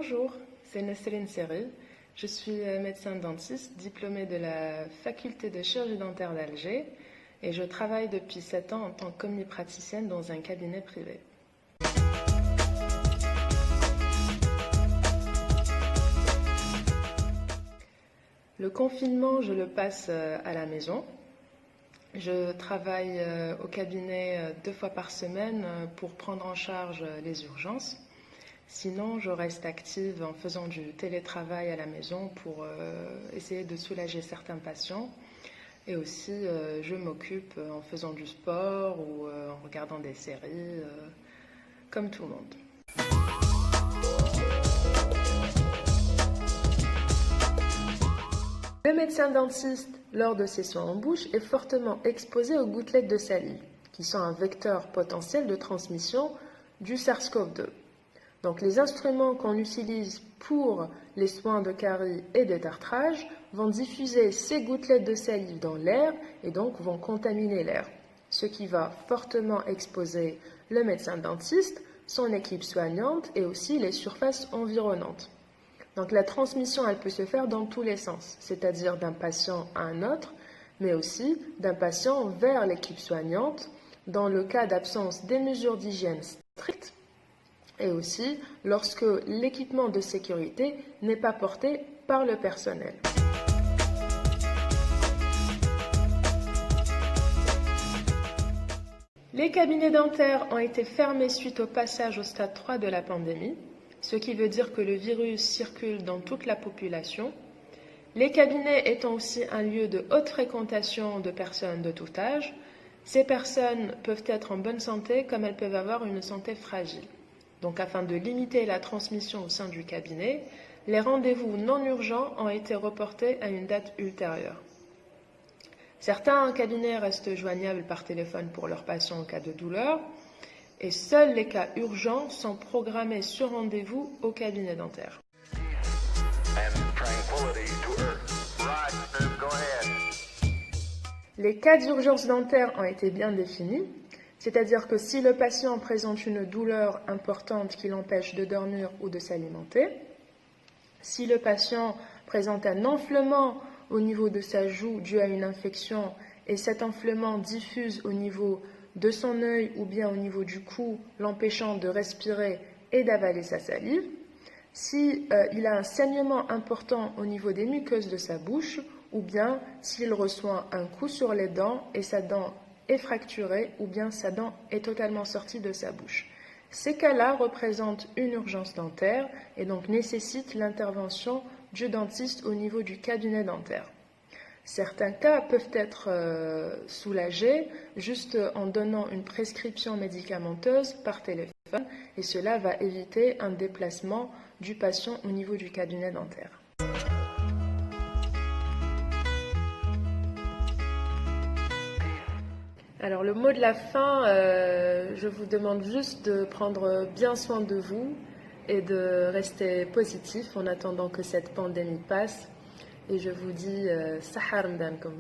Bonjour, c'est Nesrine Seril. Je suis médecin dentiste diplômée de la faculté de chirurgie dentaire d'Alger et je travaille depuis 7 ans en tant qu'omnipraticienne dans un cabinet privé. Le confinement, je le passe à la maison. Je travaille au cabinet 2 fois par semaine pour prendre en charge les urgences. Sinon, je reste active en faisant du télétravail à la maison pour essayer de soulager certains patients. Et aussi, je m'occupe en faisant du sport ou en regardant des séries, comme tout le monde. Le médecin dentiste, lors de ses soins en bouche, est fortement exposé aux gouttelettes de salive, qui sont un vecteur potentiel de transmission du SARS-CoV-2. Donc les instruments qu'on utilise pour les soins de caries et de tartrage vont diffuser ces gouttelettes de salive dans l'air et donc vont contaminer l'air, ce qui va fortement exposer le médecin dentiste, son équipe soignante et aussi les surfaces environnantes. Donc la transmission, elle peut se faire dans tous les sens, c'est-à-dire d'un patient à un autre, mais aussi d'un patient vers l'équipe soignante, dans le cas d'absence des mesures d'hygiène strictes, et aussi lorsque l'équipement de sécurité n'est pas porté par le personnel. Les cabinets dentaires ont été fermés suite au passage au stade 3 de la pandémie, ce qui veut dire que le virus circule dans toute la population. Les cabinets étant aussi un lieu de haute fréquentation de personnes de tout âge, ces personnes peuvent être en bonne santé comme elles peuvent avoir une santé fragile. Donc afin de limiter la transmission au sein du cabinet, les rendez-vous non urgents ont été reportés à une date ultérieure. Certains cabinets restent joignables par téléphone pour leurs patients en cas de douleur et seuls les cas urgents sont programmés sur rendez-vous au cabinet dentaire. Les cas d'urgence dentaire ont été bien définis. C'est-à-dire que si le patient présente une douleur importante qui l'empêche de dormir ou de s'alimenter, si le patient présente un enflement au niveau de sa joue dû à une infection et cet enflement diffuse au niveau de son œil ou bien au niveau du cou, l'empêchant de respirer et d'avaler sa salive, si il a un saignement important au niveau des muqueuses de sa bouche ou bien s'il reçoit un coup sur les dents et sa dent est fracturée ou bien sa dent est totalement sortie de sa bouche. Ces cas-là représentent une urgence dentaire et donc nécessitent l'intervention du dentiste au niveau du cabinet dentaire. Certains cas peuvent être soulagés juste en donnant une prescription médicamenteuse par téléphone et cela va éviter un déplacement du patient au niveau du cabinet dentaire. Alors le mot de la fin, je vous demande juste de prendre bien soin de vous et de rester positif en attendant que cette pandémie passe. Et je vous dis Sahar Mdankum.